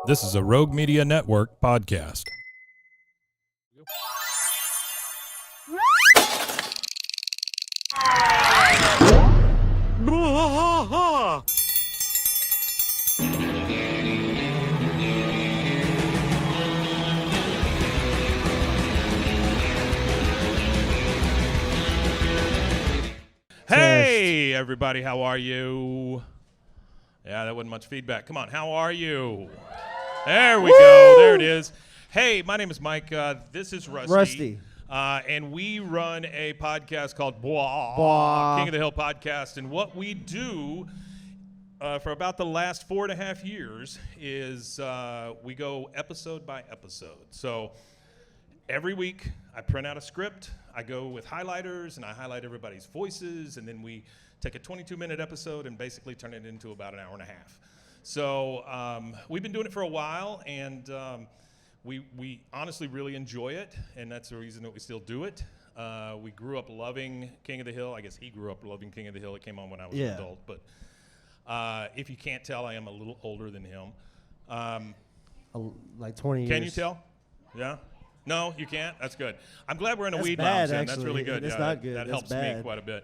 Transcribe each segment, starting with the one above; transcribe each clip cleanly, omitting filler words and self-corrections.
This is a Rogue Media Network podcast. Hey, everybody, how are you? Yeah, that wasn't much feedback. Come on, how are you? There we go. There it is. Hey, my name is Mike. This is Rusty. And we run a podcast called King of the Hill Podcast. And what we do for about the last 4.5 years is we go episode by episode. So every week I print out a script. I go with highlighters and I highlight everybody's voices. And then we take a 22-minute episode and basically turn it into about an hour and a half. So we've been doing it for a while, and we honestly really enjoy it, and that's the reason that we still do it. We grew up loving King of the Hill. I guess he grew up loving King of the Hill. It came on when I was an adult. But if you can't tell, I am a little older than him. Like 20 years. Can you tell? Yeah? No, you can't? That's good. I'm glad we're in a weed mountain. That's really good. It's not good. That helps me quite a bit.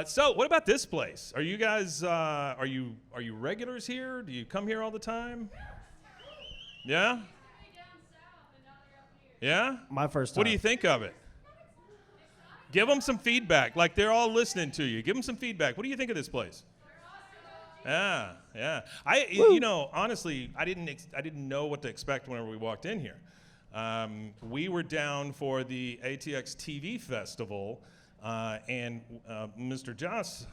So what about this place? Are you guys, are you regulars here? Do you come here all the time? Yeah? Yeah? My first time. What do you think of it? Give them some feedback. Like, they're all listening to you. Give them some feedback. What do you think of this place? Yeah. You know, honestly, I didn't know what to expect whenever we walked in here. We were down for the ATX TV Festival, and Mr. Joss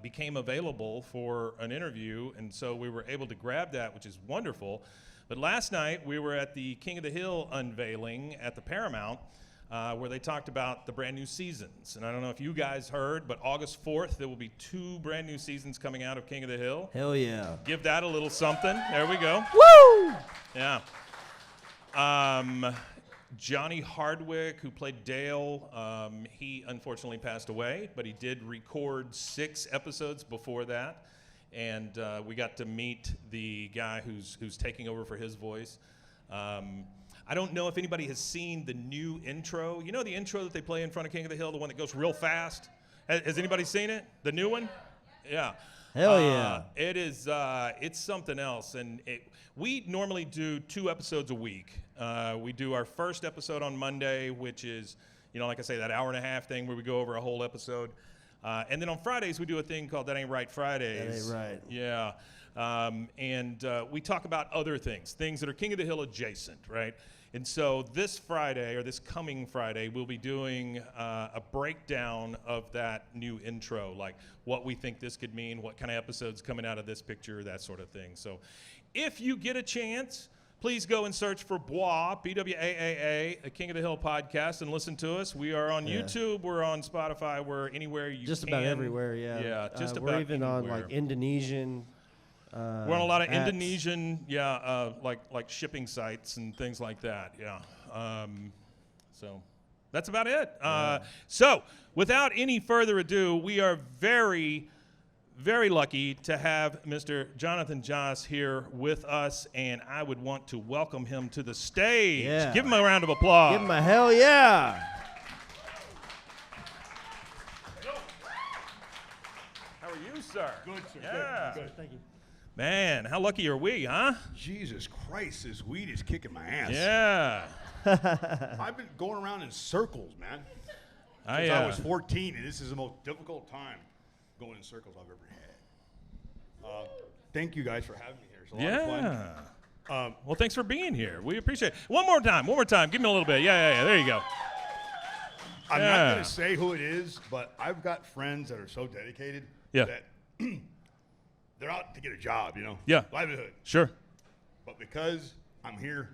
became available for an interview, and so we were able to grab that, which is wonderful. But last night, we were at the King of the Hill unveiling at the Paramount, where they talked about the brand new seasons. And I don't know if you guys heard, but August 4th, there will be 2 brand new seasons coming out of King of the Hill. Hell yeah. Give that a little something. There we go. Woo! Yeah. Johnny Hardwick, who played Dale, he unfortunately passed away, but he did record 6 episodes before that. And we got to meet the guy who's taking over for his voice. I don't know if anybody has seen the new intro. You know the intro that they play in front of King of the Hill, the one that goes real fast? Has anybody seen it? The new one? Yeah. Hell yeah. It is, it's something else. And we normally do 2 episodes a week. We do our first episode on Monday, which is, you know, like I say, that hour and a half thing where we go over a whole episode. And then on Fridays, we do a thing called That Ain't Right Fridays. That ain't right. Yeah. And we talk about other things that are King of the Hill adjacent, right? And so this Friday, or this coming Friday, we'll be doing a breakdown of that new intro, like what we think this could mean, what kind of episodes coming out of this picture, that sort of thing. So if you get a chance, please go and search for BWAA, B-W-A-A-A, a King of the Hill podcast, and listen to us. We are on YouTube, we're on Spotify, we're anywhere you just can. About everywhere, yeah. Yeah, just about we're even anywhere. on like Indonesian. We're on a lot of Indonesian, like shipping sites and things like that, yeah. So that's about it. So without any further ado, we are very, very lucky to have Mr. Jonathan Joss here with us, and I would want to welcome him to the stage. Yeah. Give him a round of applause. Give him a hell yeah. How are you, sir? Good, sir. Yeah. Good. Thank you. Man, how lucky are we, huh? Jesus Christ, this weed is kicking my ass. Yeah. I've been going around in circles, man. Since I was 14, and this is the most difficult time going in circles I've ever had. Thank you guys for having me here. It's a lot of fun. Well, thanks for being here. We appreciate it. One more time. Give me a little bit. Yeah. There you go. I'm not going to say who it is, but I've got friends that are so dedicated that they're out to get a job, you know? Yeah. Livelihood. Sure. But because I'm here,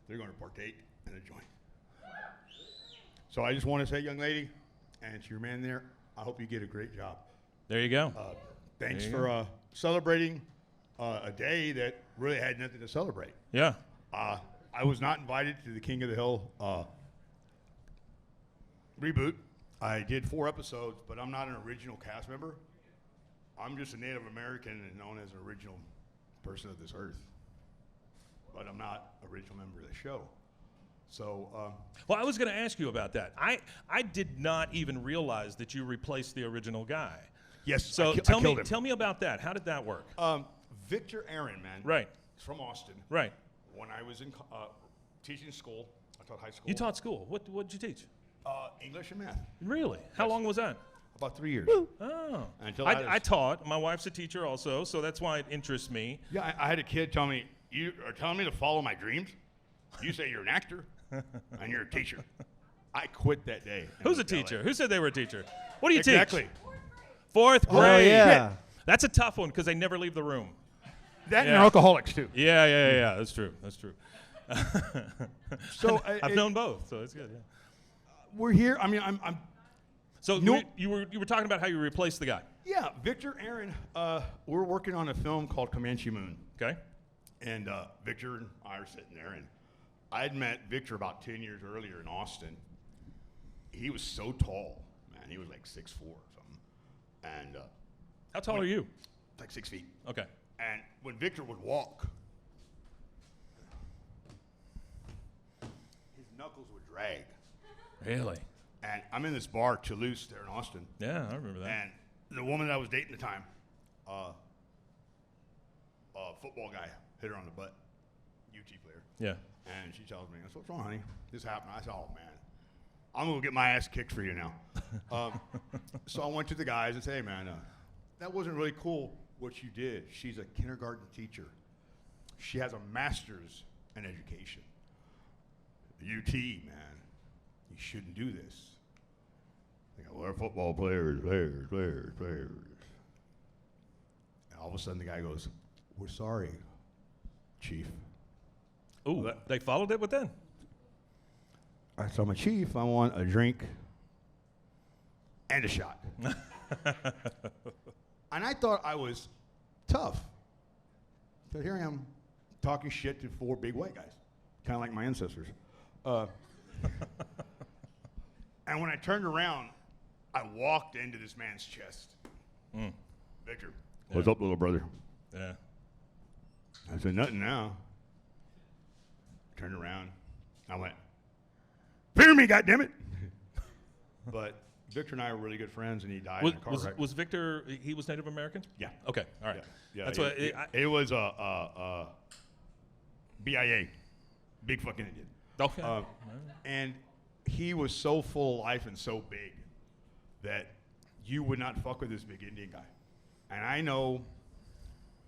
they're going to partake in a joint. So I just want to say, young lady, and to your man there, I hope you get a great job. There you go. Thanks for celebrating a day that really had nothing to celebrate. Yeah. I was not invited to the King of the Hill reboot. I did 4 episodes, but I'm not an original cast member. I'm just a Native American and known as an original person of this earth. but I'm not an original member of the show. So, well, I was going to ask you about that. I did not even realize that you replaced the original guy. yes, So I tell killed him. me about that. How did that work? Victor Aaron, man. Right. He's from Austin. Right. When I was in teaching school, I taught high school. You taught school. What did you teach? English and math. Really? How long was that? About 3 years. Oh. Until I taught. My wife's a teacher also, so that's why it interests me. Yeah, I had a kid tell me, "You are telling me to follow my dreams? You say you're an actor, and you're a teacher." I quit that day. and Who's a moved to LA. teacher? Who said they were a teacher? What do you Exactly. teach? Fourth Oh, grade. yeah. That's a tough one because they never leave the room. That and Yeah. alcoholics too. Yeah. That's true. That's true. So I've known both, so it's good. Yeah. we're here. I mean, I'm So No- you were talking about how you replaced the guy. yeah, Victor Aaron. We're working on a film called Comanche Moon, Okay. and Victor and I are sitting there, and I had met Victor about 10 years earlier in Austin. He was so tall, man. He was like 6'4" or something, and How tall are you? like 6 feet. Okay. And when Victor would walk, his knuckles would drag. Really? And I'm in this bar, Toulouse, there in Austin. Yeah, I remember that. And the woman that I was dating at the time, football guy, hit her on the butt, UT player. Yeah. And she tells me, I said, "What's wrong, honey? This happened." I said, "Oh, man, I'm going to get my ass kicked for you now." So I went to the guys and said, "Hey, man, that wasn't really cool what you did. She's a kindergarten teacher. She has a master's in education. UT, man, you shouldn't do this." They go, "Well, we're football players. And all of a sudden the guy goes, "We're sorry, Chief." Ooh, they followed it with that? I told my chief, "I want a drink and a shot." And I thought I was tough. So here I am talking shit to 4 big white guys, kind of like my ancestors. And when I turned around, I walked into this man's chest. "Victor, what's up, little brother?" Yeah. I said, "Nothing now." Turned around. I went, "Fear me, goddammit." But Victor and I were really good friends, and he died in a car wreck. Was Victor, he was Native American? Yeah. Okay, all right. Yeah, That's it, what, it was BIA, big fucking Indian. okay. And he was so full of life and so big that you would not fuck with this big Indian guy. And I know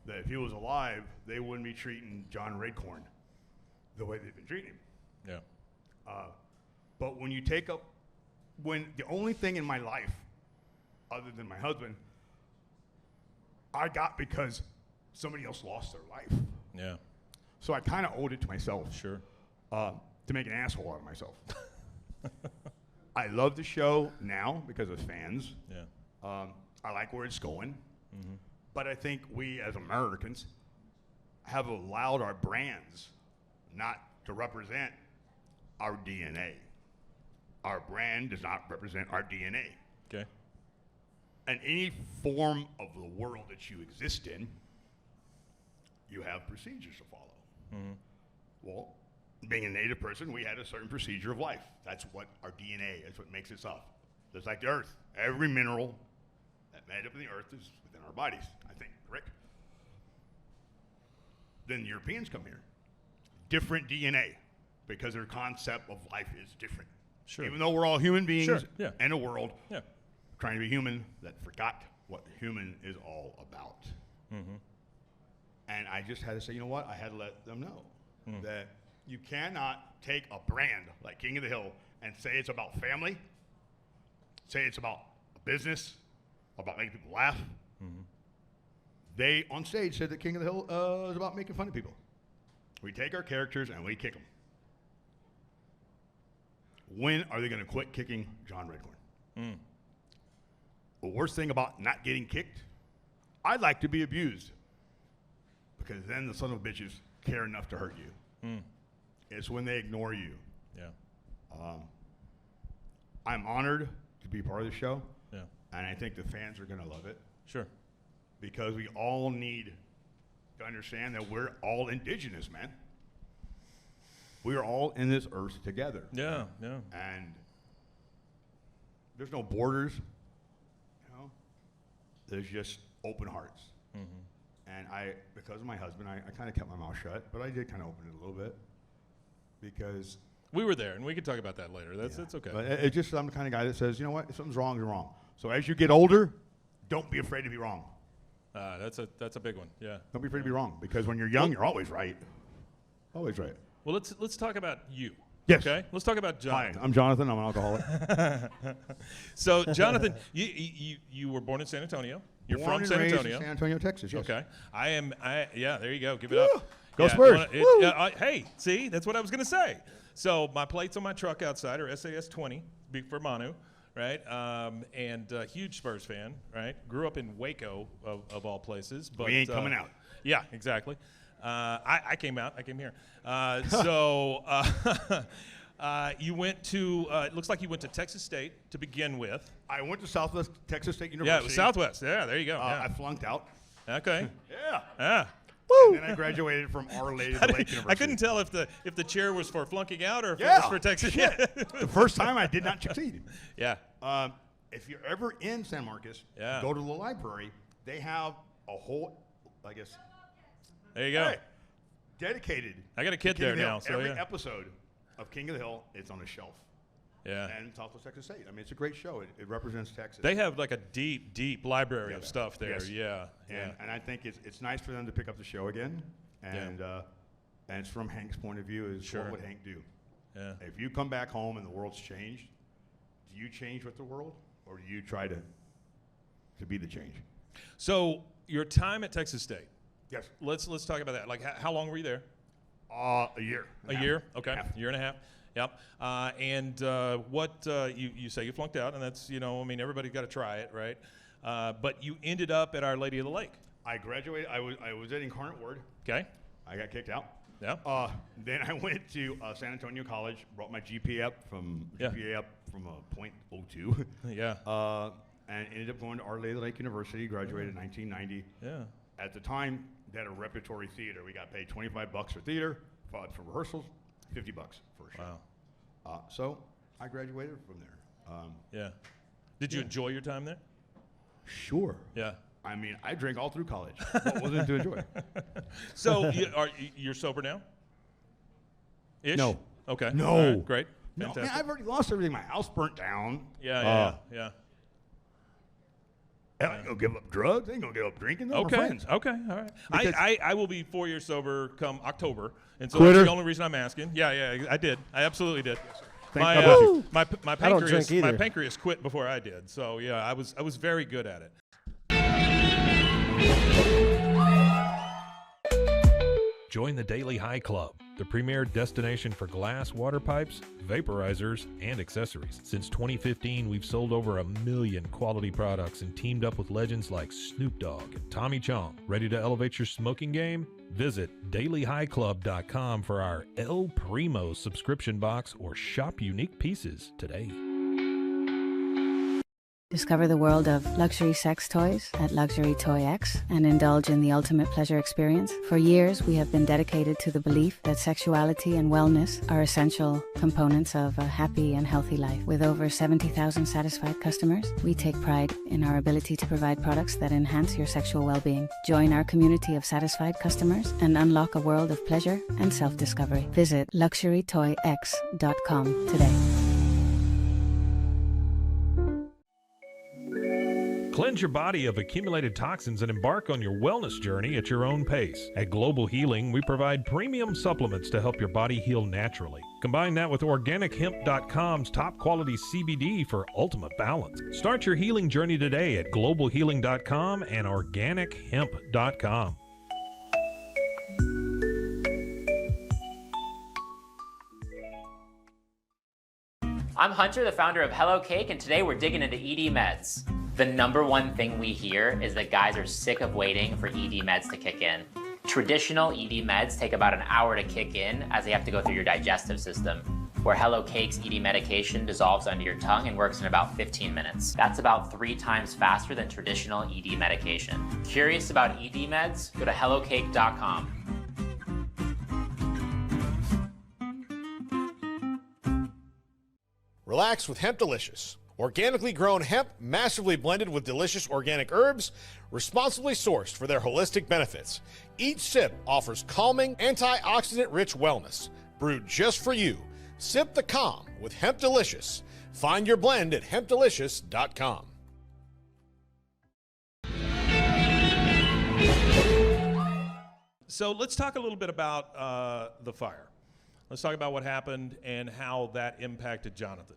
that if he was alive, they wouldn't be treating John Redcorn the way they've been treating him. Yeah. But when you take up, when the only thing in my life, other than my husband, I got because somebody else lost their life. Yeah. So I kind of owed it to myself. Sure. To make an asshole out of myself. I love the show now because of fans. Yeah. I like where it's going. But I think we as Americans have allowed our brands not to represent our DNA. Our brand does not represent our DNA. Okay. And any form of the world that you exist in, you have procedures to follow. Well, being a Native person, we had a certain procedure of life. That's what our DNA is, what makes us up. Just like the earth. Every mineral that made up in the earth is within our bodies, I think, correct? Then the Europeans come here. Different DNA, because their concept of life is different. Sure. Even though we're all human beings Sure, yeah. in a world Yeah. trying to be human that forgot what human is all about. And I just had to say, you know what? I had to let them know that you cannot take a brand like King of the Hill and say it's about family, say it's about a business, about making people laugh. They, on stage, said that King of the Hill is about making fun of people. We take our characters and we kick them. When are they going to quit kicking John Redcorn? The worst thing about not getting kicked, I'd like to be abused, because then the son of bitches care enough to hurt you. It's when they ignore you. Yeah. I'm honored to be part of the show, Yeah. and I think the fans are going to love it, Sure. because we all need to understand that we're all indigenous, man. We are all in this earth together. Yeah, yeah. And there's no borders, you know. There's just open hearts. And because of my husband, I kind of kept my mouth shut, but I did kind of open it a little bit because we were there, and we could talk about that later. That's okay. But it's just I'm the kind of guy that says, you know what, if something's wrong, it's wrong. So as you get older, don't be afraid to be wrong. That's a big one. Yeah. Don't be afraid to be wrong, because when you're young, you're always right. Always right. Well, let's talk about you. Yes. Okay. Let's talk about Jonathan. Hi, I'm Jonathan. I'm an alcoholic. So, Jonathan, you were born in San Antonio. You're Born from San and raised Antonio. in San Antonio, Texas. Yes. Okay. Yeah, there you go. Give it up. Go Spurs. Hey, see, that's what I was going to say. So my plates on my truck outside are SAS 20, big for Manu, right? And huge Spurs fan, right? Grew up in Waco, of all places. But we ain't coming out. Yeah, exactly. I came out. I came here. You went to, it looks like you went to Texas State to begin with. I went to Southwest Texas State University. Yeah, it was Southwest. Yeah, there you go. I flunked out. Okay. Yeah. Yeah. And then I graduated from Our Lady of the Lake University. I couldn't tell if the chair was for flunking out or if it Yeah. was for Texas. Shit. The first time I did not succeed. Yeah. If you're ever in San Marcos, Yeah. go to the library. They have a whole, I guess. There you go. Hey, dedicated. I got a kid to King there of the now, Hill. so every yeah. episode of King of the Hill, it's on a shelf. Yeah. And Southwest Texas State. I mean, it's a great show. It represents Texas. They have like a deep library of stuff there. Yes. Yeah. And I think it's nice for them to pick up the show again. And it's from Hank's point of view is Sure. what would Hank do? Yeah. If you come back home and the world's changed, do you change with the world, or do you try to be the change? So your time at Texas State. Yes. Let's talk about that. Like, how long were you there? A year. A year. Okay. Half. Year and a half. Yep. What you say you flunked out, and that's I mean everybody's got to try it, right? But you ended up at Our Lady of the Lake. I graduated. I was at Incarnate Word. Okay. I got kicked out. Yeah. Then I went to San Antonio College. Brought my GPA up from a .02. Yeah. And ended up going to Our Lady of the Lake University. Graduated in 1990. Yeah. At the time, they had a repertory theater. We got paid $25 for theater, for rehearsals, $50 for a show. Wow. So I graduated from there. Yeah. Did you enjoy your time there? Sure. Yeah. I mean, I drank all through college. What wasn't to enjoy? So you're sober now? Ish? No. Okay. No. All right, great. No, Fantastic. man, I've already lost everything. My house burnt down. Yeah. I ain't gonna give up drugs. I ain't gonna give up drinking. They're my friends. Okay. All right. Because- I will be 4 years sober come October, and so Quitter. that's the only reason I'm asking. Yeah. I did. I absolutely did. Thank My, God bless you. my I don't drink pancreas my either. pancreas quit before I did. So yeah, I was very good at it. Join the Daily High Club, the premier destination for glass water pipes, vaporizers, and accessories. Since 2015, we've sold over 1 million quality products and teamed up with legends like Snoop Dogg and Tommy Chong. Ready to elevate your smoking game? Visit dailyhighclub.com for our El Primo subscription box or shop unique pieces today. Discover the world of luxury sex toys at Luxury Toy X and indulge in the ultimate pleasure experience. For years, we have been dedicated to the belief that sexuality and wellness are essential components of a happy and healthy life. With over 70,000 satisfied customers, we take pride in our ability to provide products that enhance your sexual well-being. Join our community of satisfied customers and unlock a world of pleasure and self-discovery. Visit luxurytoyx.com today. Cleanse your body of accumulated toxins and embark on your wellness journey at your own pace. At Global Healing, we provide premium supplements to help your body heal naturally. Combine that with OrganicHemp.com's top quality CBD for ultimate balance. Start your healing journey today at GlobalHealing.com and OrganicHemp.com. I'm Hunter, the founder of Hello Cake, and today we're digging into ED meds. The number one thing we hear is that guys are sick of waiting for ED meds to kick in. Traditional ED meds take about an hour to kick in as they have to go through your digestive system, where Hello Cake's ED medication dissolves under your tongue and works in about 15 minutes. That's about 3 times faster than traditional ED medication. Curious about ED meds? Go to hellocake.com. Relax with Hemp Delicious. Organically grown hemp, massively blended with delicious organic herbs, responsibly sourced for their holistic benefits. Each sip offers calming, antioxidant-rich wellness. Brewed just for you. Sip the calm with Hemp Delicious. Find your blend at hempdelicious.com. So let's talk a little bit about the fire. Let's talk about what happened and how that impacted Jonathan.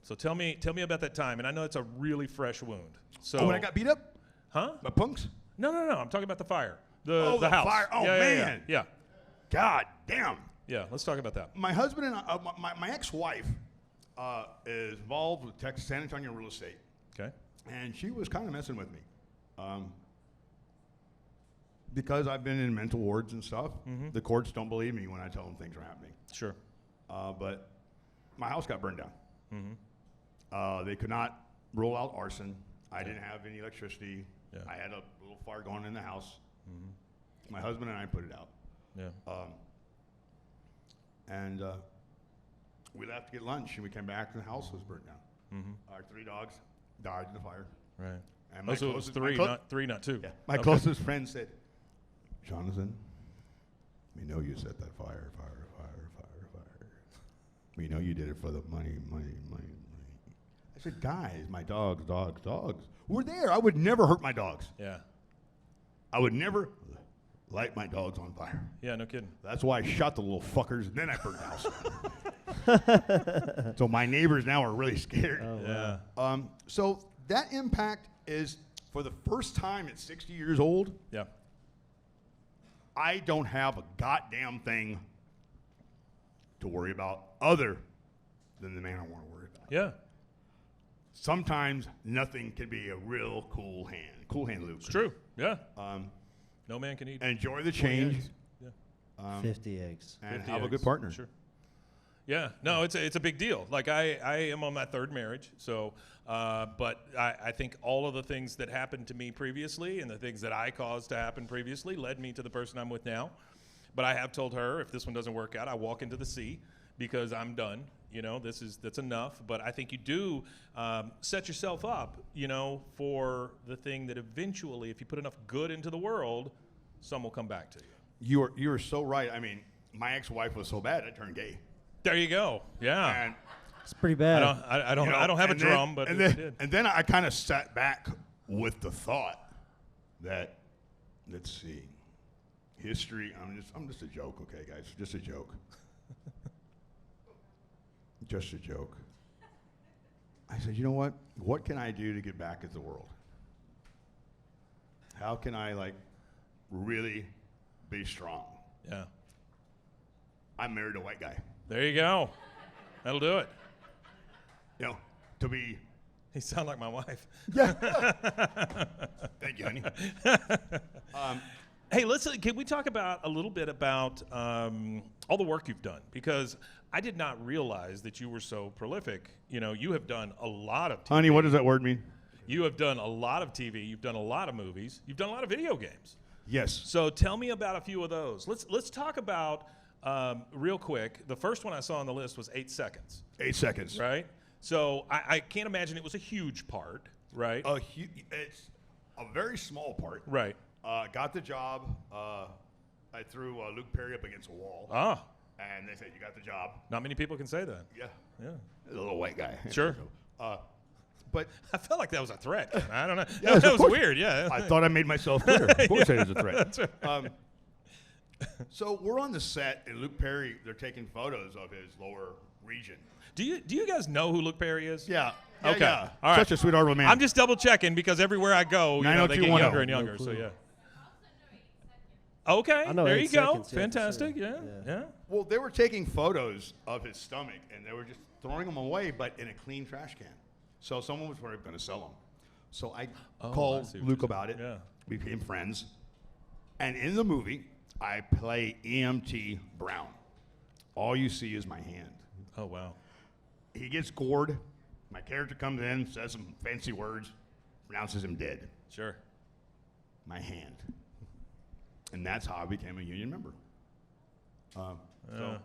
So tell me about that time. And I know it's a really fresh wound. So when I got beat up? Huh? By punks? No. I'm talking about the fire. The house. Fire. Oh, yeah, man. Yeah. God damn. Yeah, let's talk about that. My husband and I, my ex-wife is involved with Texas San Antonio real estate. Okay. And she was kind of messing with me. Because I've been in mental wards and stuff, the courts don't believe me when I tell them things are happening. Sure. But my house got burned down. They could not rule out arson. I didn't have any electricity. Yeah. I had a little fire going in the house. My husband and I put it out. Yeah. And we left to get lunch, and we came back, and the house was burnt down. Our 3 dogs died in the fire. Right. And So it was 3, not 2. Yeah. My Okay. closest friend said, Jonathan, we know you set that fire. We know you did it for the money. I said, guys, my dogs were there. I would never hurt my dogs. Yeah. I would never light my dogs on fire. Yeah, no kidding. That's why I shot the little fuckers, and then I burned the house. So my neighbors now are really scared. Yeah. So that impact is, for the first time at 60 years old, Yeah. I don't have a goddamn thing to worry about other than the man I want to worry about. Yeah. Sometimes nothing can be a real cool hand. Cool hand, Luke. It's true. Yeah. No man can eat. Enjoy the change. eggs. Yeah. 50 eggs. And 50 have a eggs. good partner. Sure. Yeah, no, it's a big deal. Like I am on my 3rd marriage, so but I think all of the things that happened to me previously and the things that I caused to happen previously led me to the person I'm with now. But I have told her if this one doesn't work out, I walk into the sea because I'm done. You know, that's enough. But I think you do set yourself up, you know, for the thing that eventually, if you put enough good into the world, some will come back to you. You are so right. I mean, my ex-wife was so bad I turned gay. There you go. Yeah. And It's pretty bad. I don't have a drum, but and it then, did. and then I kind of sat back with the thought that, let's see, history. I'm just a joke, okay, guys, just a joke, just a joke. I said, you know what? What can I do to get back at the world? How can I really be strong? Yeah. I married a white guy. There you go. That'll do it. You know, to be. He sound like my wife. Thank you, honey. Hey, can we talk about a little bit about all the work you've done? Because I did not realize that you were so prolific. You know, you have done a lot of TV. Honey, what does that word mean? You have done a lot of TV. You've done a lot of movies. You've done a lot of video games. Yes. So tell me about a few of those. Let's talk about real quick. The first one I saw on the list was 8 Seconds. 8 seconds. Right. So I can't imagine it was a huge part. Right. It's a very small part. Right. Got the job. I threw Luke Perry up against a wall. Ah. And they said, you got the job. Not many people can say that. Yeah. Yeah. The little white guy. Sure. But I felt like that was a threat. I don't know. Yes, that of was course. weird. Yeah. I thought I made myself clear. Of course it is a threat. That's right. So we're on the set, and Luke Perry, they're taking photos of his lower region. Do you guys know who Luke Perry is? Yeah. Okay. Yeah. All right. Such a sweet, honorable man. I'm just double checking because everywhere I go, they get 90210. younger and No younger. So clue. yeah. Okay. I know There 8 you go. seconds, yeah, for Fantastic. sure. Yeah. Yeah. Yeah. Well, they were taking photos of his stomach, and they were just throwing them away, but in a clean trash can. So someone was probably going to sell them. So I I called see what Luke you're about it. Yeah. We became friends. And in the movie, I play EMT Brown. All you see is my hand. Oh wow. He gets gored. My character comes in, says some fancy words, pronounces him dead. Sure. My hand. And that's how I became a union member. So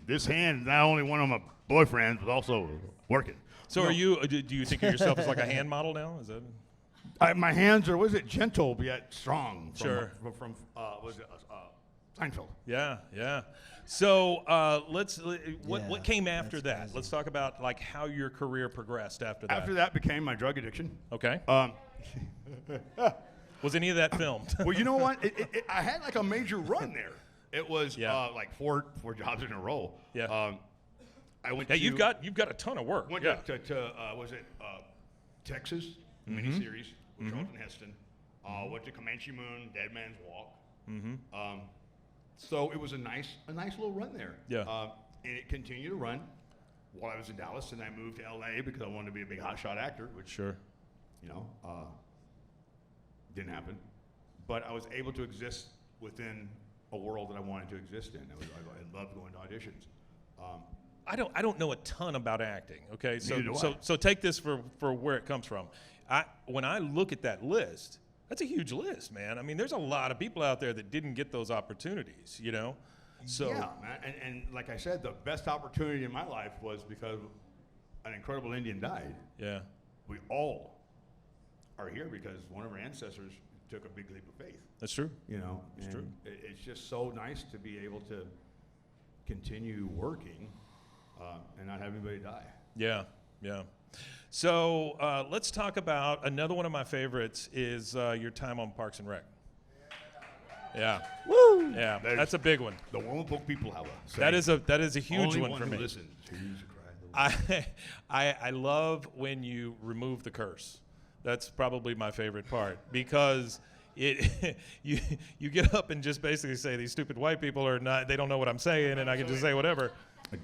this hand, not only one of my boyfriends, but also working. So are you? Do you think of yourself as like a hand model now? Is that? My hands are, gentle but yet strong. Sure. From Seinfeld. Yeah, yeah. So what came after that? crazy. Let's talk about like how your career progressed after that. After that became my drug addiction. Okay. Was any of that filmed? Well, you know what? I had like a major run there. It was like four jobs in a row. Yeah. I went. Yeah, to, you've got a ton of work. Went Yeah. to Texas miniseries with Charlton Heston. Went to Comanche Moon, Dead Man's Walk. So it was a nice little run there. Yeah. And it continued to run while I was in Dallas, and I moved to LA because I wanted to be a big hotshot actor, which Sure. Didn't happen. But I was able to exist within a world that I wanted to exist in. I loved going to auditions. I don't know a ton about acting. Okay, Neither do I. so take this for where it comes from. When I look at that list, that's a huge list, man. I mean, there's a lot of people out there that didn't get those opportunities. So Yeah, man. And like I said, the best opportunity in my life was because an incredible Indian died. yeah, We all are here because one of our ancestors took a big leap of faith. that's true. It's true. It's just so nice to be able to continue working and not have anybody die. Yeah, yeah. So let's talk about another one of my favorites is your time on Parks and Rec. Yeah. Woo! Yeah, That is- that's a big one. The Womapoke people have a That is a huge only one for who me. listens hears the cry of the Lord. I love when you remove the curse. That's probably my favorite part because it you get up and just basically say these stupid white people are not, they don't know what I'm saying, and I can just say whatever.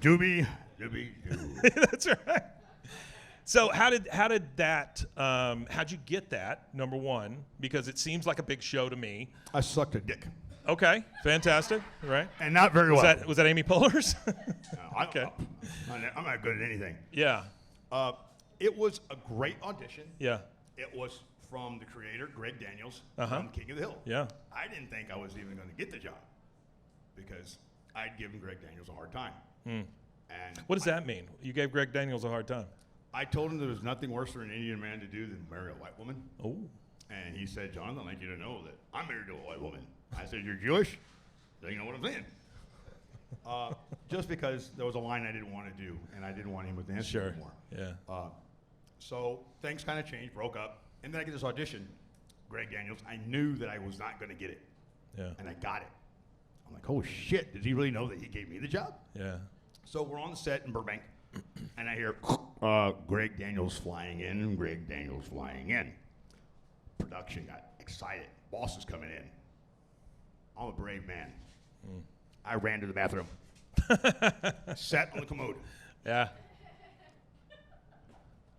Doobie, doo. That's right. So how'd you get that, number one? Because it seems like a big show to me. I sucked a dick. Okay, fantastic, right? And not very well. Was that Amy Poehler's? Okay. I'm not good at anything. Yeah, It was a great audition. yeah, It was from the creator, Greg Daniels, Uh-huh. from King of the Hill. yeah. I didn't think I was even going to get the job because I'd given Greg Daniels a hard time. And What does that mean? You gave Greg Daniels a hard time. I told him there was nothing worse for an Indian man to do than marry a white woman. Oh, And he said, Jonathan, I'd like you to know that I'm married to a white woman. I said, you're Jewish? So you know what I'm saying. Just because there was a line I didn't want to do, and I didn't want him with the answer sure. anymore. Yeah. So things kind of changed, broke up. And then I get this audition, Greg Daniels. I knew that I was not going to get it. Yeah. And I got it. I'm like, oh shit, did he really know that he gave me the job? Yeah. So we're on the set in Burbank, and I hear Greg Daniels flying in, Greg Daniels flying in. Production got excited. Boss is coming in. I'm a brave man. I ran to the bathroom. Sat on the commode. Yeah.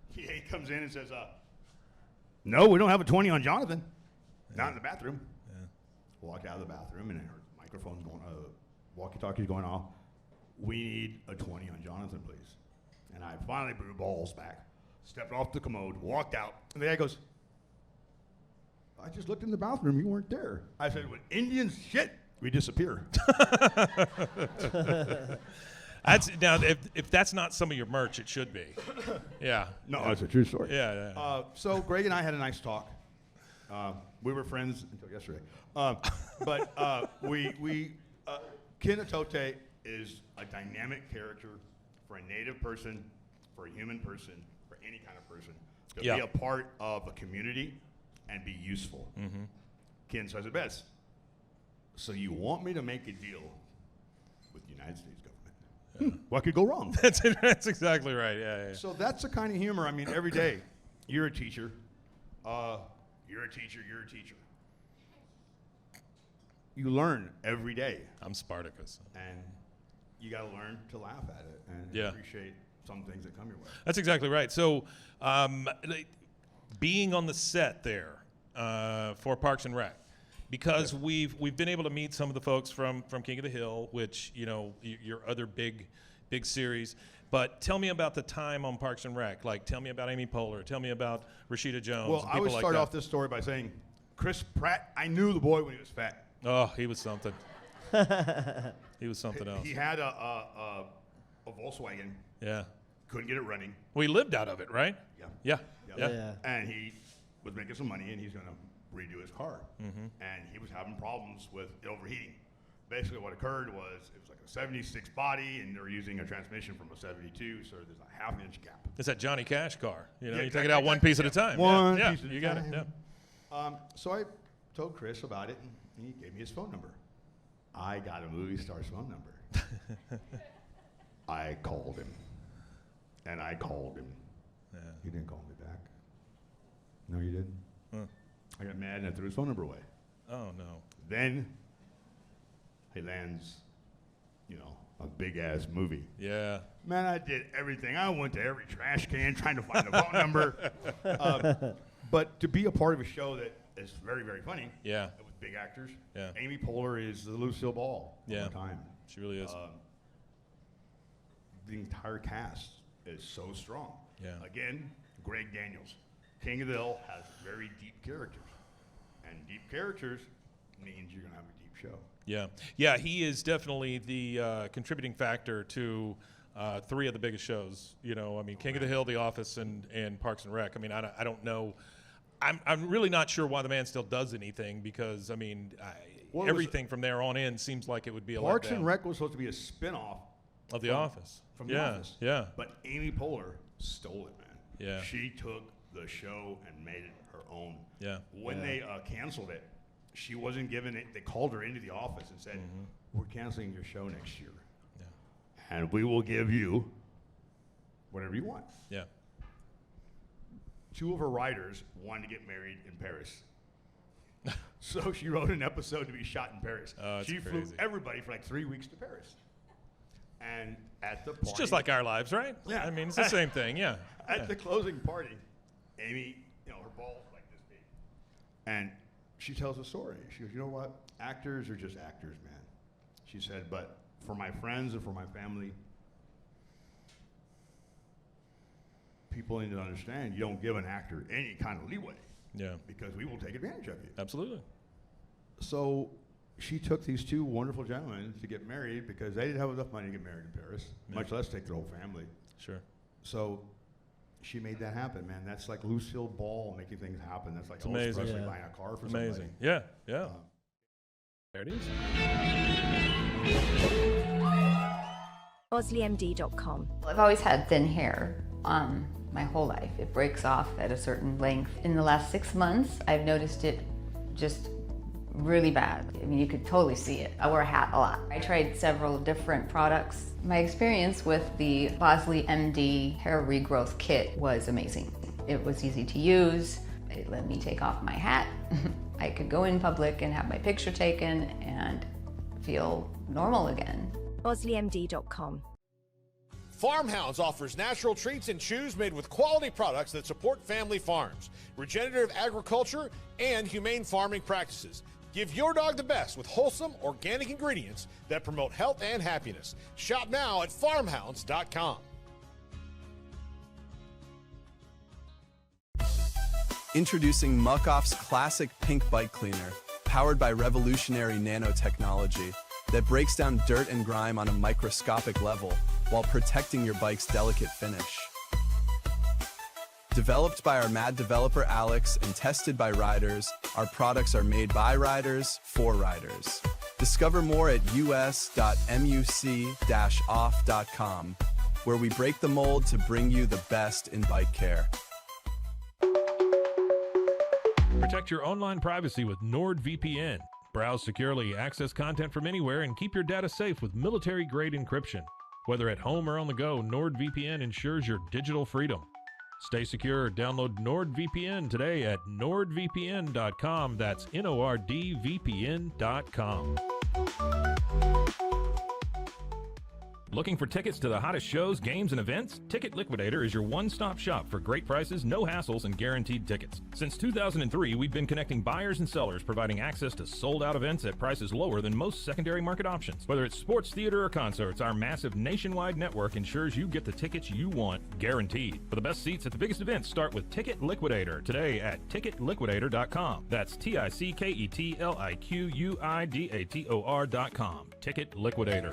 He comes in and says, no, we don't have a 20 on Jonathan. Not in the bathroom. Yeah. Walked out of the bathroom, and I heard microphones going, walkie-talkies going off. We need a 20 on Jonathan, please. And I finally blew balls back, stepped off the commode, walked out, and the guy goes, I just looked in the bathroom, you weren't there. I said, when Indians shit, we disappear. Now, if that's not some of your merch, it should be. Yeah. No, that's a true story. Yeah. So Greg and I had a nice talk. We were friends until yesterday. Kinatote is a dynamic character for a native person, for a human person, for any kind of person, to be a part of a community and be useful. Ken says it best. So you want me to make a deal with the United States government? What could go wrong? That's exactly right. Yeah. So that's the kind of humor. I mean, every day, you're a teacher. You're a teacher. You learn every day, I'm Spartacus. and you got to learn to laugh at it and Yeah. appreciate some things that come your way. That's exactly right. So, being on the set there for Parks and Rec, because we've been able to meet some of the folks from King of the Hill, which your other big series. But tell me about the time on Parks and Rec. Like, tell me about Amy Poehler. Tell me about Rashida Jones. Well, and I people would like start that. off this story by saying, Chris Pratt. I knew the boy when he was fat. Oh, he was something. He was something else. He had a Volkswagen. Yeah. Couldn't get it running. We lived out of it, right? Yeah. Yeah. And he was making some money, and he's going to redo his car. And he was having problems with it overheating. Basically, what occurred was it was like a 76 body, and they were using a transmission from a 72, so there's a half-inch gap. It's that Johnny Cash car. You know, Yeah, you take it out one piece at a time. One yeah. piece at a You got it. time. Yeah. So I told Chris about it, and he gave me his phone number. I got a movie star's phone number. I called him, and I called him. Yeah. He didn't call me back. No, you didn't. Huh. I got mad and I threw his phone number away. Oh no. Then he lands, a big ass movie. Yeah. Man, I did everything. I went to every trash can trying to find the phone number. But to be a part of a show that is very, very funny. Yeah. With big actors. Yeah. Amy Poehler is the Lucille Ball. Yeah. All the time. She really is. The entire cast is so strong. Yeah. Again, Greg Daniels. King of the Hill has very deep characters. And deep characters means you're going to have a deep show. Yeah. Yeah, he is definitely the contributing factor to three of the biggest shows. King of the Hill, The Office, and Parks and Rec. I don't know. I'm really not sure why the man still does anything because, everything from there on in seems like it would be a Parks letdown. and Rec was supposed to be a spin-off Of The Office. From The Office. Yeah. But Amy Poehler stole it, man. Yeah. She took the show and made it her own. Yeah. When they canceled it, she wasn't given it. They called her into the office and said, we're canceling your show next year. Yeah. And we will give you whatever you want. Yeah. Two of her writers wanted to get married in Paris. So she wrote an episode to be shot in Paris. Oh, that's she flew crazy. everybody for like 3 weeks to Paris. And at the party, It's just like our lives, right? Yeah. It's the same thing. Yeah. at the closing party, Amy, her ball's like this big. And she tells a story. She goes, you know what? Actors are just actors, man. She said, but for my friends and for my family, people need to understand you don't give an actor any kind of leeway. Yeah. Because we will take advantage of you. Absolutely. So she took these two wonderful gentlemen to get married because they didn't have enough money to get married in Paris, much less take their whole family. Sure. So she made that happen, man. That's like Lucille Ball making things happen. That's like Elvis amazing. Presley Yeah. buying a car for Amazing. somebody. Yeah. There it is. OsleyMD.com. I've always had thin hair my whole life. It breaks off at a certain length. In the last 6 months, I've noticed it just really bad. You could totally see it. I wear a hat a lot. I tried several different products. My experience with the Bosley MD hair regrowth kit was amazing. It was easy to use. It let me take off my hat. I could go in public and have my picture taken and feel normal again. OsleyMD.com. Farmhounds offers natural treats and chews made with quality products that support family farms, regenerative agriculture, and humane farming practices. Give your dog the best with wholesome, organic ingredients that promote health and happiness. Shop now at farmhounds.com. Introducing Muck Off's classic pink bike cleaner, powered by revolutionary nanotechnology that breaks down dirt and grime on a microscopic level while protecting your bike's delicate finish. Developed by our mad developer Alex and tested by riders, our products are made by riders for riders. Discover more at us.muc-off.com, where we break the mold to bring you the best in bike care. Protect your online privacy with NordVPN. Browse securely, access content from anywhere, and keep your data safe with military-grade encryption. Whether at home or on the go, NordVPN ensures your digital freedom. Stay secure. Download NordVPN today at nordvpn.com. That's NORDVPN.com. Looking for tickets to the hottest shows, games, and events? Ticket Liquidator is your one-stop shop for great prices, no hassles, and guaranteed tickets. Since 2003, we've been connecting buyers and sellers, providing access to sold-out events at prices lower than most secondary market options. Whether it's sports, theater, or concerts, our massive nationwide network ensures you get the tickets you want, guaranteed. For the best seats at the biggest events, start with Ticket Liquidator today at ticketliquidator.com. That's TICKETLIQUIDATOR.com. Ticket Liquidator.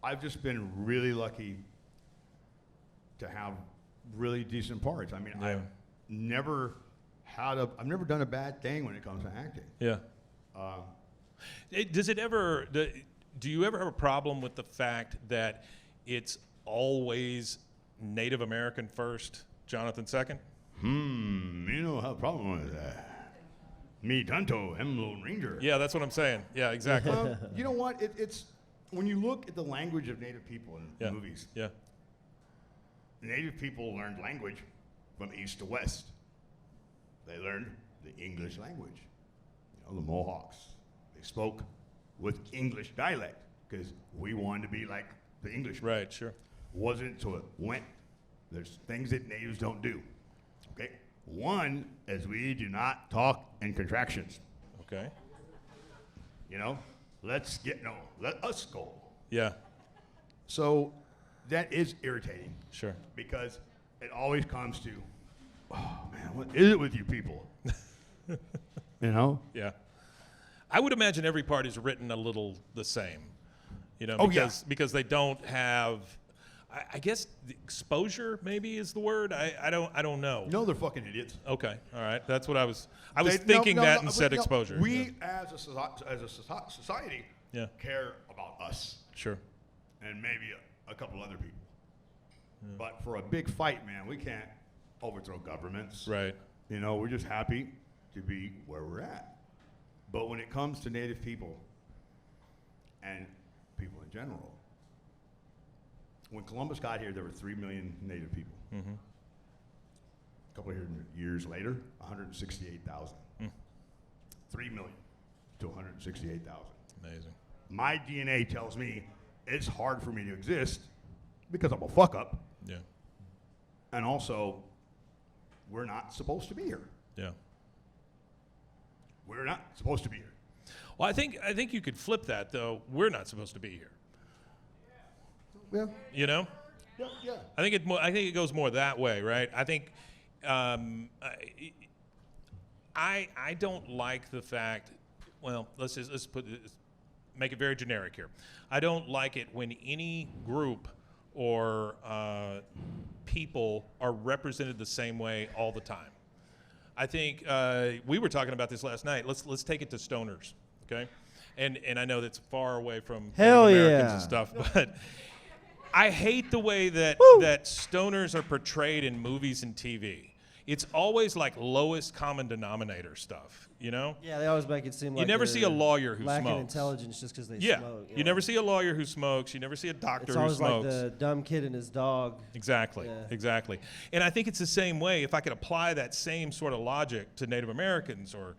I've just been really lucky to have really decent parts. I mean, Yeah. I've never done a bad thing when it comes to acting. Yeah. Does it ever? Do you ever have a problem with the fact that it's always Native American first, Jonathan second? You don't have a problem with that. Me tanto, I'm Lone Ranger. Yeah, that's what I'm saying. Yeah, exactly. You know what? It's when you look at the language of Native people in Yeah. movies. Yeah. Native people learned language from east to west. They learned the English language. You know, the Mohawks, they spoke with English dialect because we wanted to be like the English. Right. Sure. Wasn't until it went. There's things that natives don't do. Okay. One is we do not talk in contractions. Okay. You know, let us go. Yeah. So that is irritating. Sure. Because it always comes to, oh man, what is it with you people? You know? Yeah. I would imagine every part is written a little the same. You know, Oh, yeah. because they don't have. I guess the exposure maybe is the word. I don't know. No, they're fucking idiots. Okay. All right. That's what I was thinking that and said exposure. We as a society Yeah. care about us Sure. and maybe a couple other people. But for a big fight, man, we can't overthrow governments. Right. You know, we're just happy to be where we're at. But when it comes to Native people and people in general, when Columbus got here, there were 3 million Native people. Mm-hmm. A couple of years later, 168,000. 3 million to 168,000. Amazing. My DNA tells me it's hard for me to exist because I'm a fuck up. Yeah. And also, we're not supposed to be here. Yeah. We're not supposed to be here. Well, I think you could flip that though. We're not supposed to be here. Yeah. You know. Yeah. Yeah. I think it goes more that way, right? I think I don't like the fact. Well, let's make it very generic here. I don't like it when any group or people are represented the same way all the time. I think we were talking about this last night. Let's take it to stoners, okay? And I know that's far away from Hell Native Americans yeah. and stuff, but I hate the way that stoners are portrayed in movies and TV. It's always like lowest common denominator stuff, you know? Yeah, they always make it seem like You never see a lawyer who lacking smokes. intelligence just because they Yeah. smoke. You never see a lawyer who smokes. You never see a doctor It's who always like smokes. the dumb kid and his dog. Exactly. Yeah. Exactly. And I think it's the same way. If I could apply that same sort of logic to Native Americans or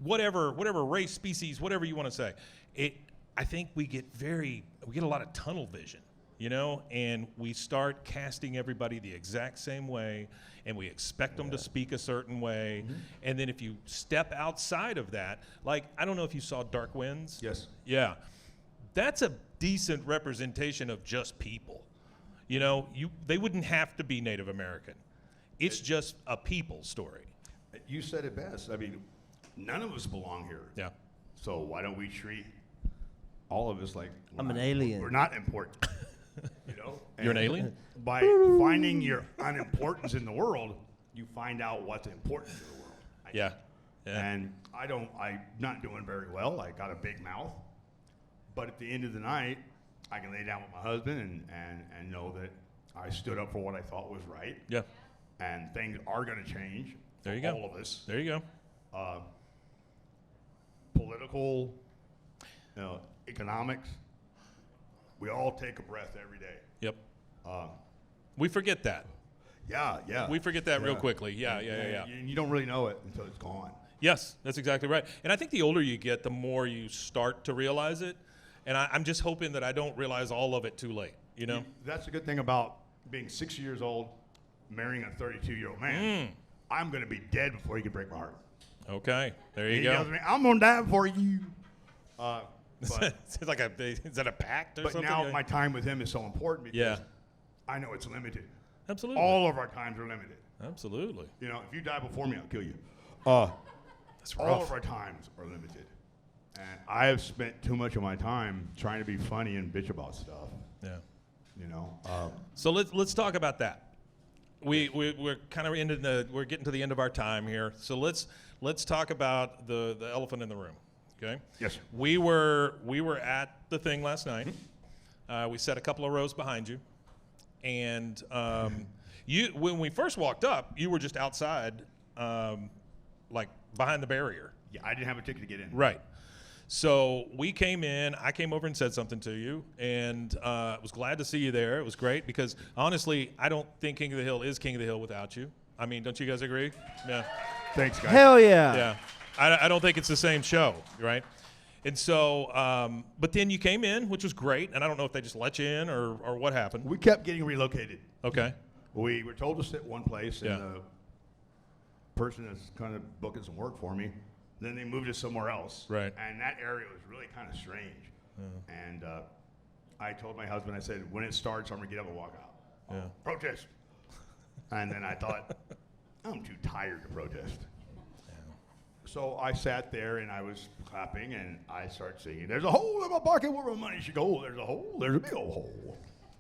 whatever race, species, whatever you want to say, I think we get a lot of tunnel vision, you know, and we start casting everybody the exact same way, and we expect them to speak a certain way, and then if you step outside of that, like I don't know if you saw Dark Winds. Yes. Yeah. That's a decent representation of just people. You know, they wouldn't have to be Native American. It's just a people story. You said it best. I mean, none of us belong here. Yeah. So why don't we treat all of us like I'm an alien. We're not important. You know? You're an alien? By finding your unimportance in the world, you find out what's important to the world. Yeah. Yeah. And I'm not doing very well. I got a big mouth. But at the end of the night, I can lay down with my husband and know that I stood up for what I thought was right. Yeah. And things are going to change. There you for go. all of us. There you go. Political, economics. We all take a breath every day. Yep. We forget that. Yeah, yeah. We forget that real quickly. Yeah. And you don't really know it until it's gone. Yes, that's exactly right. And I think the older you get, the more you start to realize it. And I'm just hoping that I don't realize all of it too late, you know? That's a good thing about being 60 years old, marrying a 32-year-old man. I'm going to be dead before you can break my heart. Okay, there you He go. tells me, I'm going to die before you. Is that a pact or But something? now my time with him is so important because I know it's limited. Absolutely. All of our times are limited. Absolutely. You know, if you die before me, I'll kill you. That's rough. All of our times are limited. And I have spent too much of my time trying to be funny and bitch about stuff. Yeah. You know. So let's talk about that. We're kind of we're getting to the end of our time here. So let's talk about the elephant in the room. Okay. Yes, sir. We were at the thing last night. We sat a couple of rows behind you, and when we first walked up, you were just outside, like behind the barrier. Yeah, I didn't have a ticket to get in. Right. So we came in. I came over and said something to you, and was glad to see you there. It was great because honestly, I don't think King of the Hill is King of the Hill without you. I mean, don't you guys agree? Yeah. Thanks, guys. Hell yeah. Yeah. I don't think it's the same show, right? And so, but then you came in, which was great, and I don't know if they just let you in or what happened. We kept getting relocated. Okay. We were told to sit one place, and Yeah. the person that's kind of booking some work for me, then they moved us somewhere else. Right. And that area was really kind of strange. And I told my husband, I said, when it starts, I'm going to get up and walk out. Yeah. Protest. And then I thought, I'm too tired to protest. So I sat there and I was clapping and I started singing, there's a hole in my pocket where my money should go. There's a hole. There's a big old hole.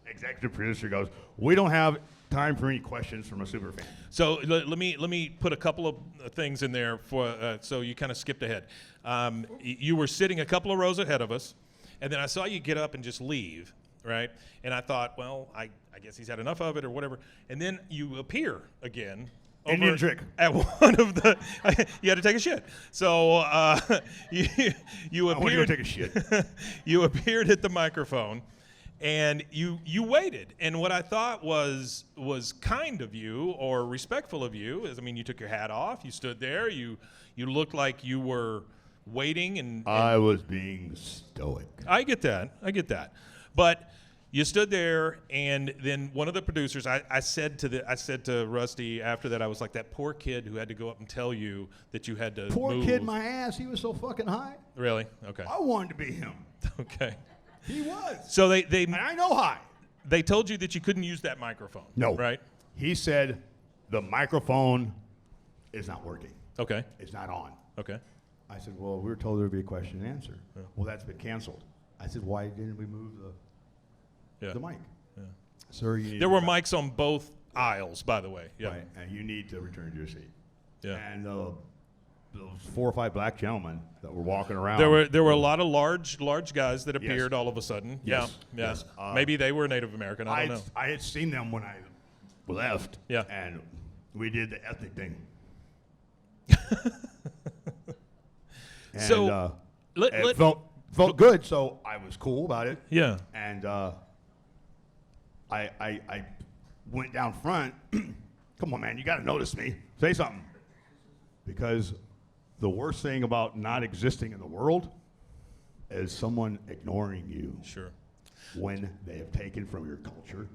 Executive producer goes, we don't have time for any questions from a super fan. So let me put a couple of things in there for so you kind of skipped ahead. You were sitting a couple of rows ahead of us, and then I saw you get up and just leave, right? And I thought, well, I guess he's had enough of it or whatever. And then you appear again. Indian trick. At one of the, you had to take a shit. So you I want to go appeared. take a shit. You appeared at the microphone, and you waited. And what I thought was kind of you or respectful of you is, I mean, you took your hat off, you stood there, you looked like you were waiting, and I was being stoic. I get that, but. You stood there, and then one of the producers, I said to Rusty after that, I was like, that poor kid who had to go up and tell you that you had to Poor move. kid, my ass. He was so fucking high. Really? Okay. I wanted to be him. Okay. He was. So And I know high. they told you that you couldn't use that microphone. No. Right? He said the microphone is not working. Okay. It's not on. Okay. I said, well, we were told there would be a question and answer. Yeah. Well, that's been canceled. I said, why didn't we move the mic? Yeah. Sir, you need There to were go back. mics on both aisles, by the way. Yeah. Right, and you need to return to your seat. Yeah. And those 4 or 5 black gentlemen that were walking around. There were a lot of large guys that appeared all of a sudden. Yes. Yeah. Yes. Maybe they were Native American. I don't know. I had seen them when I left. Yeah. And we did the ethnic thing. And, So, it felt good, so I was cool about it. Yeah. And I went down front. Come on, man, you got to notice me. Say something. Because the worst thing about not existing in the world is someone ignoring you. Sure. When they have taken from your culture,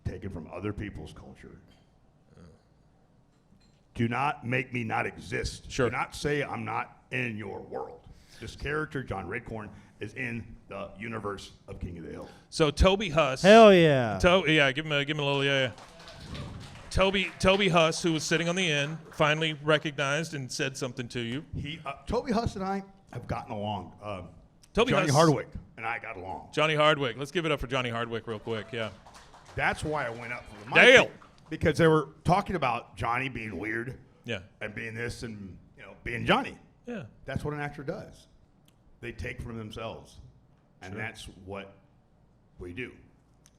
taken from other people's culture. Do not make me not exist. Sure. Do not say I'm not in your world. This character, John Redcorn, is in the universe of King of the Hill. So Toby Huss. Hell yeah. Yeah, give him a little yeah. Toby Huss, who was sitting on the end, finally recognized and said something to you. Toby Huss and I have gotten along. Toby Johnny Huss. Hardwick and I got along. Johnny Hardwick. Let's give it up for Johnny Hardwick real quick. Yeah. That's why I went up for the mic. Dale. Because they were talking about Johnny being weird. Yeah. And being this and being Johnny. Yeah. That's what an actor does. They take from themselves. And that's what we do.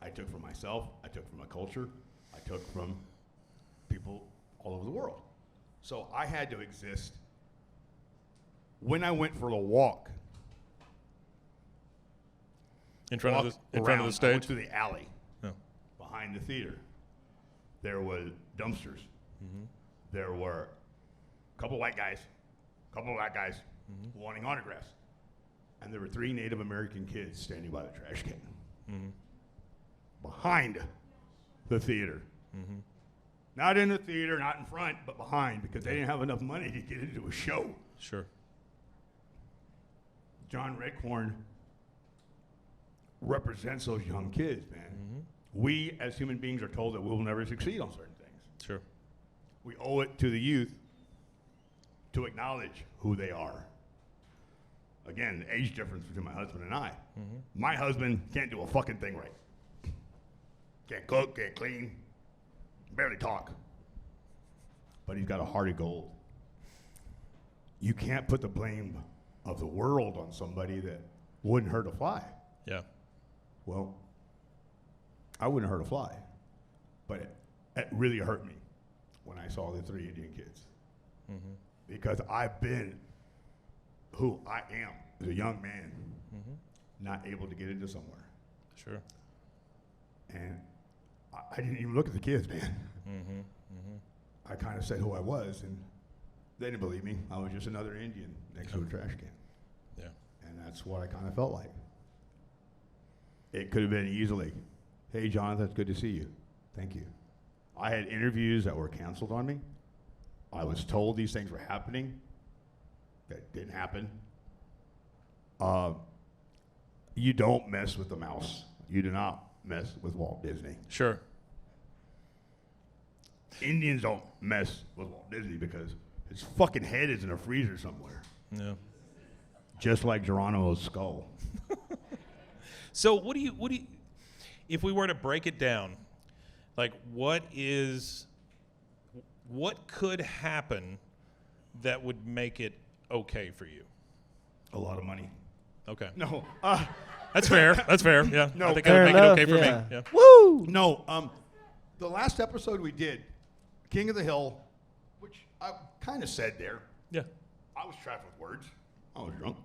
I took from myself. I took from my culture. I took from people all over the world. So I had to exist. When I went for the walk in front of the I stage, went to the alley Oh. behind the theater. There was dumpsters. there were a couple white guys, a couple black guys wanting autographs. And there were 3 Native American kids standing by the trash can. Behind the theater. Not in the theater, not in front, but behind, because they didn't have enough money to get into a show. Sure. John Redcorn represents those young kids, man. We, as human beings, are told that we'll never succeed on certain things. Sure. We owe it to the youth to acknowledge who they are. Again, the age difference between my husband and I. My husband can't do a fucking thing right. Can't cook, can't clean, barely talk. But he's got a heart of gold. You can't put the blame of the world on somebody that wouldn't hurt a fly. Yeah. Well, I wouldn't hurt a fly, but it really hurt me when I saw the 3 Indian kids. Because I've been who I am as a young man, not able to get into somewhere. Sure. And I didn't even look at the kids, man. I kind of said who I was, and they didn't believe me. I was just another Indian next to a trash can. Yeah. And that's what I kind of felt like. It could have been easily, hey, Jonathan, it's good to see you. Thank you. I had interviews that were canceled on me. I was told these things were happening. That didn't happen. You don't mess with the mouse. You do not mess with Walt Disney. Sure. Indians don't mess with Walt Disney because his fucking head is in a freezer somewhere. Yeah. Just like Geronimo's skull. So what do you, if we were to break it down, like what could happen that would make it okay for you? A lot of money. Okay. No. That's fair. That's fair. Yeah. No. I think that would make it okay for yeah. me. Yeah. Woo! No. The last episode we did, King of the Hill, which I kind of said there. Yeah. I was trapped with words. I was drunk.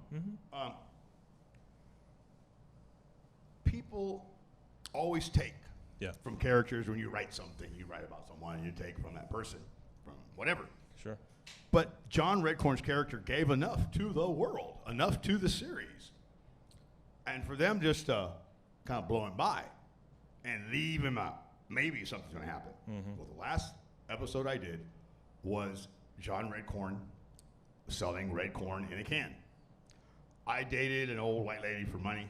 People always take from characters when you write something. You write about someone, you take from that person, from whatever. Sure. But John Redcorn's character gave enough to the world, enough to the series. And for them just to kind of blow him by and leave him out, maybe something's going to happen. Well, the last episode I did was John Redcorn selling red corn in a can. I dated an old white lady for money.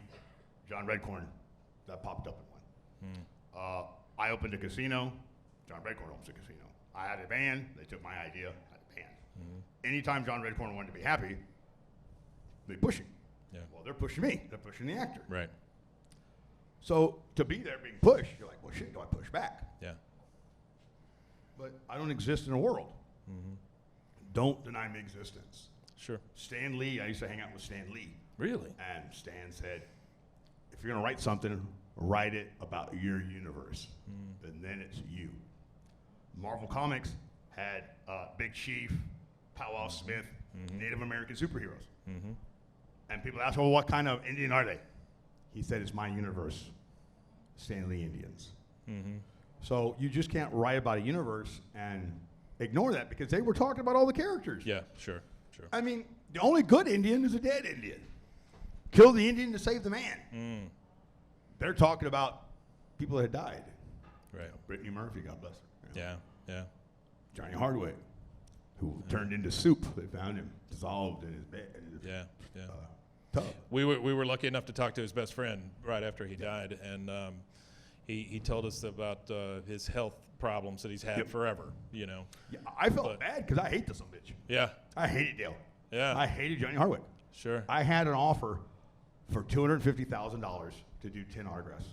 John Redcorn, that popped up in one. I opened a casino. John Redcorn owns a casino. I had a band. They took my idea. I had a band. Anytime John Redcorn wanted to be happy, they push him. Yeah. Well, they're pushing me. They're pushing the actor. Right. So to be there being pushed, you're like, well, shit, do I push back? Yeah. But I don't exist in a world. Don't deny me existence. Sure. Stan Lee, I used to hang out with Stan Lee. Really? And Stan said, if you're going to write something, write it about your universe. And then it's you. Marvel Comics had Big Chief, Powwow Smith, Native American superheroes. And people ask, well, what kind of Indian are they? He said, it's my universe, Stan Lee Indians. So you just can't write about a universe and ignore that because they were talking about all the characters. Yeah, sure. I mean, the only good Indian is a dead Indian. Kill the Indian to save the man. They're talking about people that had died. Right. Brittany Murphy, God bless her. Yeah. Johnny Hardaway, who turned into soup. They found him dissolved in his bed. Tub. We were lucky enough to talk to his best friend right after he died, and he told us about his health problems that he's had forever. You know. Yeah, I felt bad because I hate this bitch. Yeah. I hated Dale. Yeah. I hated Johnny Hardaway. Sure. I had an offer for $250,000 to do 10 autographs,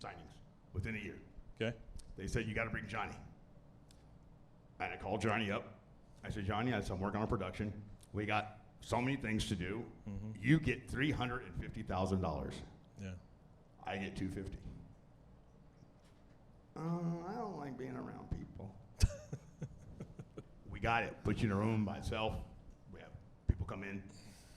signings, within a year. Okay. They said, you got to bring Johnny. And I called Johnny up. I said, Johnny, I'm working on production. We got so many things to do. You get $350,000. Yeah. I get $250,000. I don't like being around people. We got it. Put you in a room by itself. We have people come in.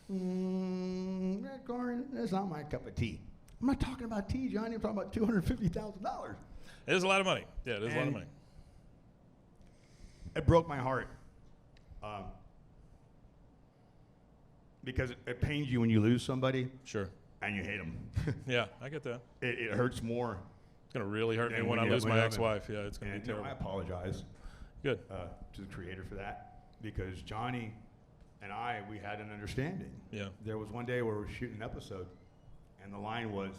Redcorn, that's not my cup of tea. I'm not talking about tea, Johnny. I'm talking about $250,000. It is a lot of money. Yeah, it is a lot of money. It broke my heart. Because it pains you when you lose somebody. Sure. And you hate them. Yeah, I get that. It hurts more. It's going to really hurt me when I lose my ex-wife. Yeah, it's going to be terrible. I apologize. Good. To the creator for that. Because Johnny and we had an understanding. Yeah. There was one day where we were shooting an episode, and the line was,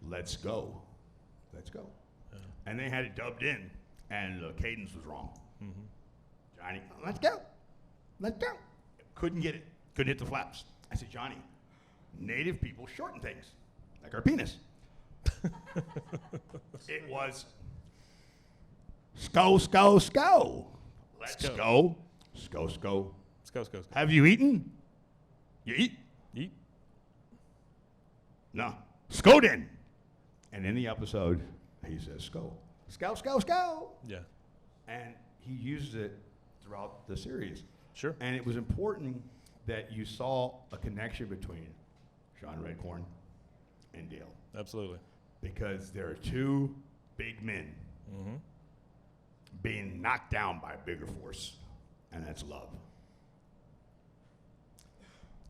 "Let's go. Let's go." Yeah. And they had it dubbed in, and the cadence was wrong. Mm-hmm. Johnny, let's go. Let's go. Couldn't get it. Couldn't hit the flaps. I said, Johnny, native people shorten things, like our penis. It was, "Sco, sco, sco. Let's go. Sco, sco. Sco, sco, sco. Have you eaten? You eat? Eat? No. Scoden. And in the episode, he says, "Sco. Sco, sco, sco." Yeah. And he uses it throughout the series. Sure. And it was important that you saw a connection between Sean Redcorn and Dale. Absolutely. Because there are two big men being knocked down by a bigger force, and that's love.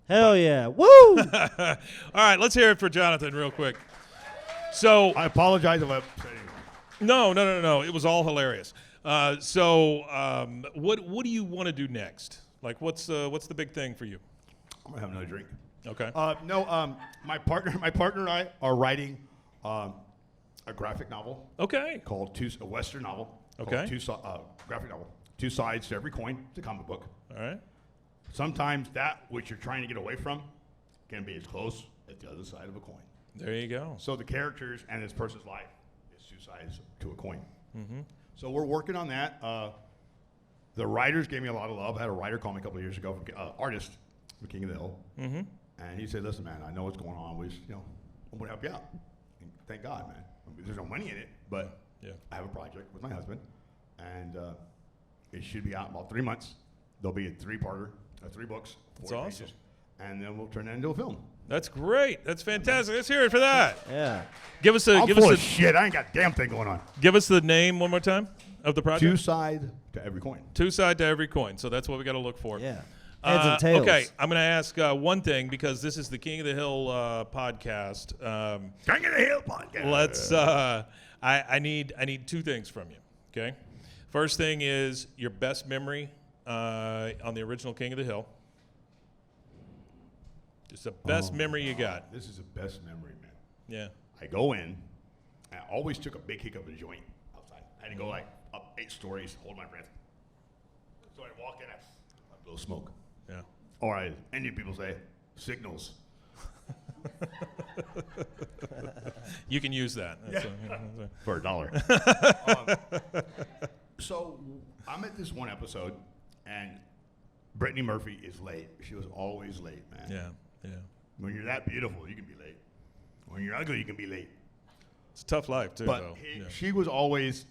Hell yeah. Woo! All right, let's hear it for Jonathan real quick. So I apologize if I upset anyone. No. It was all hilarious. What do you want to do next? Like, what's the big thing for you? I'm gonna have another drink. Okay. My partner and I are writing a graphic novel. Okay. Called a Western novel. Okay. Graphic novel. Two sides to every coin. It's a comic book. All right. Sometimes that which you're trying to get away from can be as close as the other side of a coin. There you go. So the characters and this person's life is two sides to a coin. Mm-hmm. So we're working on that. The writers gave me a lot of love. I had a writer call me a couple of years ago, artist from King of the Hill. Mm-hmm. And he said, "Listen, man, I know what's going on. I'm going to help you out." And thank God, man. I mean, there's no money in it, but I have a project with my husband, and it should be out in about 3 months. There'll be a 3-parter, 3 books, 4 That's awesome. pages, and then we'll turn that into a film. That's great. That's fantastic. Let's hear it for that. Yeah. Give us a shit. I ain't got a damn thing going on. Give us the name one more time of the project. 2 sides to every coin. 2 sides to every coin. So that's what we got to look for. Yeah. Heads and tails. Okay, I'm going to ask one thing because this is the King of the Hill podcast. King of the Hill podcast. Let's. I need 2 things from you. Okay. First thing is your best memory on the original King of the Hill. Just the best memory you got. This is the best memory, man. Yeah. I go in, and I always took a big kick of a joint outside. I had to go like up 8 stories, hold my breath. So I walk in, I blow smoke. Yeah. Or as Indian people say, signals. You can use that. That's For $1. So I'm at this one episode, and Brittany Murphy is late. She was always late, man. Yeah. When you're that beautiful, you can be late. When you're ugly, you can be late. It's a tough life, too, But though. she was always,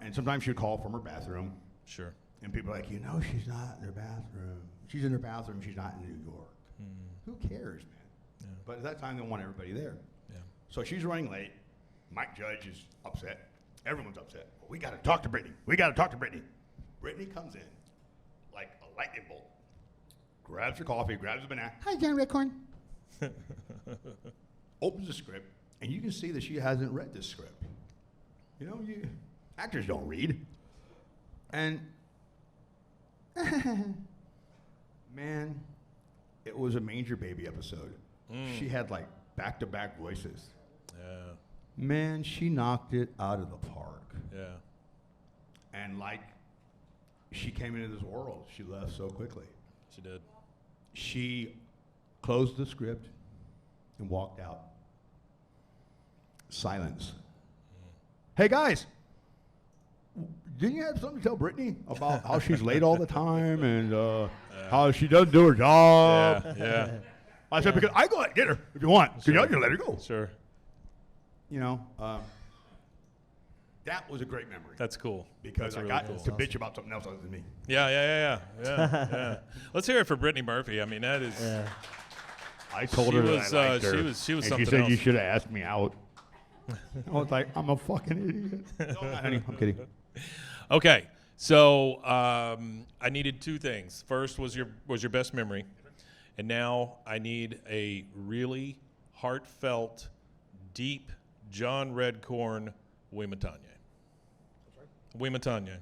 and sometimes she would call from her bathroom. Sure. And people are like, she's not in her bathroom. She's in her bathroom. She's not in New York. Who cares, man? Yeah. But at that time, they want everybody there. Yeah. So she's running late. Mike Judge is upset. Everyone's upset. Well, we got to talk to Brittany. Brittany comes in like a lightning bolt. Grabs her coffee, grabs a banana. Hi, John Redcorn. Opens the script, and you can see that she hasn't read this script. Actors don't read. And, man, it was a Manger Baby episode. She had like back-to-back voices. Yeah. Man, she knocked it out of the park. Yeah. And like she came into this world, she left so quickly. She did. She closed the script and walked out. Silence. Hey guys, didn't you have something to tell Brittany about how she's late all the time and how she doesn't do her job? Yeah. I said, because I go out and get her if you want. Because Sure. you let her go. Sure. That was a great memory. That's cool. Because That's I got really to cool. bitch about something else other than me. Yeah. Let's hear it for Brittany Murphy. I mean, that is. Yeah. I told She her was, that I liked her. she was and something she said, else. you should have asked me out. I was like, I'm a fucking idiot. No, honey, I'm kidding. Okay, So I needed two things. First was your best memory, and now I need a really heartfelt, deep John Redcorn Wematanye. Wematanye.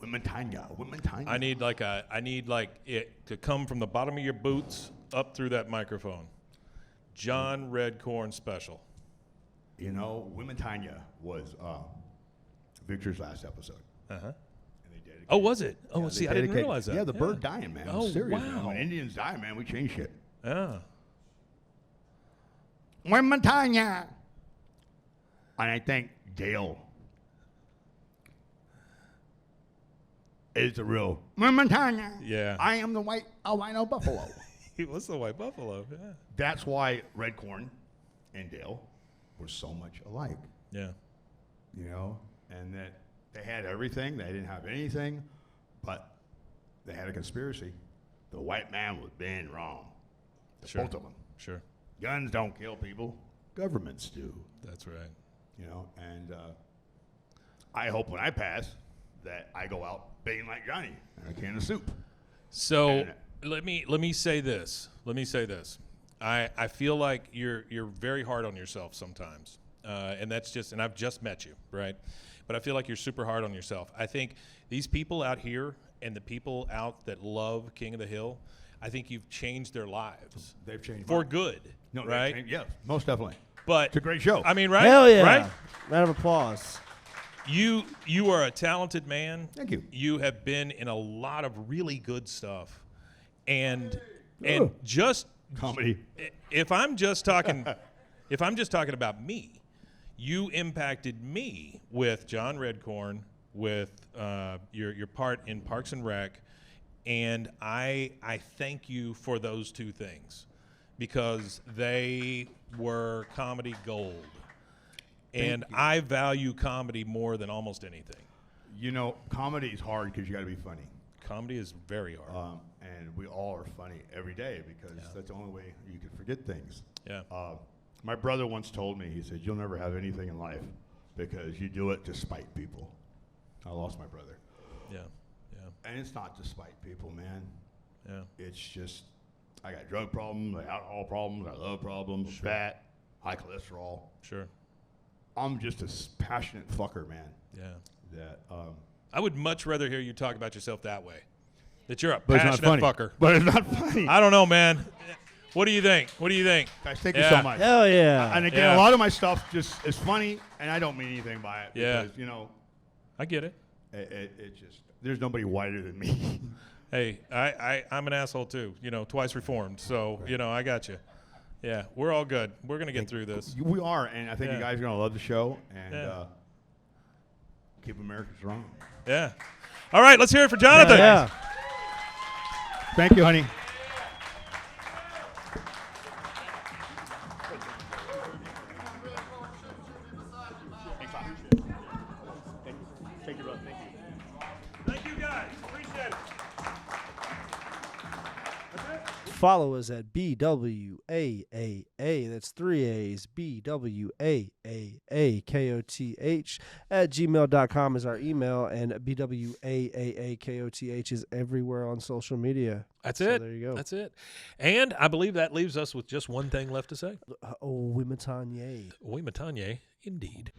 Wematanye. I need like it to come from the bottom of your boots up through that microphone. John Redcorn special. You know, Wematanye was Victor's last episode. Uh-huh. Oh, was it? Oh, Yeah, see, I didn't realize that. Yeah, the bird dying, man. Oh, Serious, wow. man. When Indians die, man, we change shit. Yeah. Wematanye. And I think Dale is the real Wematanye. Yeah. I am the white albino buffalo. He was the white buffalo. Yeah. That's why Redcorn and Dale were so much alike. Yeah. You know, and that they had everything. They didn't have anything, but they had a conspiracy. The white man was being wrong. Sure. Both of them. Sure. Guns don't kill people. Governments do. That's right. You know, and I hope when I pass that I go out being like Johnny and a can of soup. So let me say this. I feel like you're very hard on yourself sometimes, and that's just. And I've just met you, right? But I feel like you're super hard on yourself. I think these people out here and the people out that love King of the Hill, I think you've changed their lives. They've changed for mine. good. No, right? Yeah, most definitely. But it's a great show. I mean, right? Hell yeah. Right? Round of applause. You are a talented man. Thank you. You have been in a lot of really good stuff, and just comedy. If I'm just talking about me, you impacted me with John Redcorn, with your part in Parks and Rec, and I thank you for those two things because they were comedy gold. And I value comedy more than almost anything. You know, comedy is hard because you got to be funny. Comedy is very hard. And we all are funny every day because that's the only way you can forget things. Yeah. My brother once told me, he said, you'll never have anything in life because you do it to spite people. I lost my brother. Yeah. And it's not to spite people, man. Yeah. It's just, I got drug problems, I got alcohol problems, I love problems, fat, high cholesterol. Sure. I'm just a passionate fucker, man. Yeah. That I would much rather hear you talk about yourself that way. That you're a but it's not passionate funny. fucker. But it's not funny. I don't know, man. What do you think? Guys, thank you so much. Hell yeah. And again, a lot of my stuff just is funny, and I don't mean anything by it. Yeah. Because, you know, I get it. It just, there's nobody whiter than me. Hey, I'm an asshole too. You know, twice reformed. So, you know, I got you. Yeah, we're all good. We're going to get through this. We are, and I think you guys are going to love the show, and keep America strong. Yeah. All right, let's hear it for Jonathan. Yeah. Thank you, honey. Thank you, brother. Thank you. Thank you, guys. Appreciate it. Follow us at BWAAA. That's 3 A's. BWAAAKOTH at gmail.com is our email, and BWAAAKOTH is everywhere on social media. That's So it. there you go. That's it. And I believe that leaves us with just one thing left to say. Wematanye. Wematanye, indeed.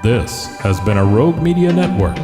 This has been a Rogue Media Network